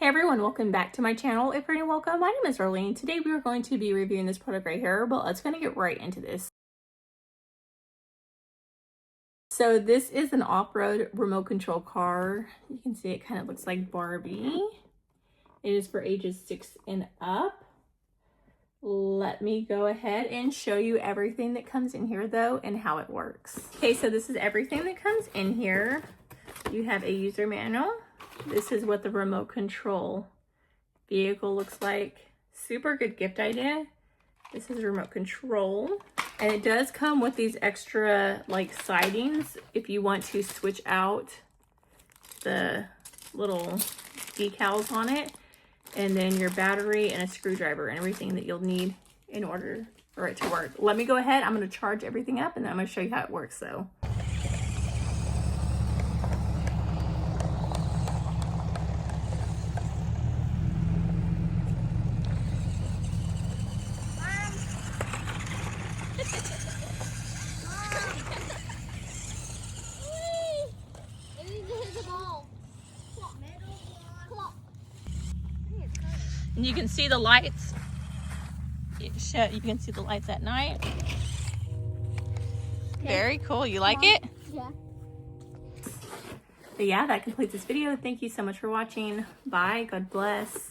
Hey everyone, welcome back to my channel. If you're new, welcome. My name is Arlene. Today we are going to be reviewing this product right here, but let's kind of get right into this. So this is an off-road remote control car. You can see it kind of looks like Barbie. It is for ages 6 and up. Let me go ahead and show you everything that comes in here though and how it works. Okay, so this is everything that comes in here. You have a user manual. This is what the remote control vehicle looks like. Super good gift idea. This is a remote control. And it does come with these extra like sidings if you want to switch out the little decals on it. And then your battery and a screwdriver and everything that you'll need in order for it to work. Let me go ahead. I'm going to charge everything up and then I'm going to show you how it works though. And you can see the lights. You can see the lights at night. Okay. Very cool. You like it? Yeah. But yeah, that completes this video. Thank you so much for watching. Bye. God bless.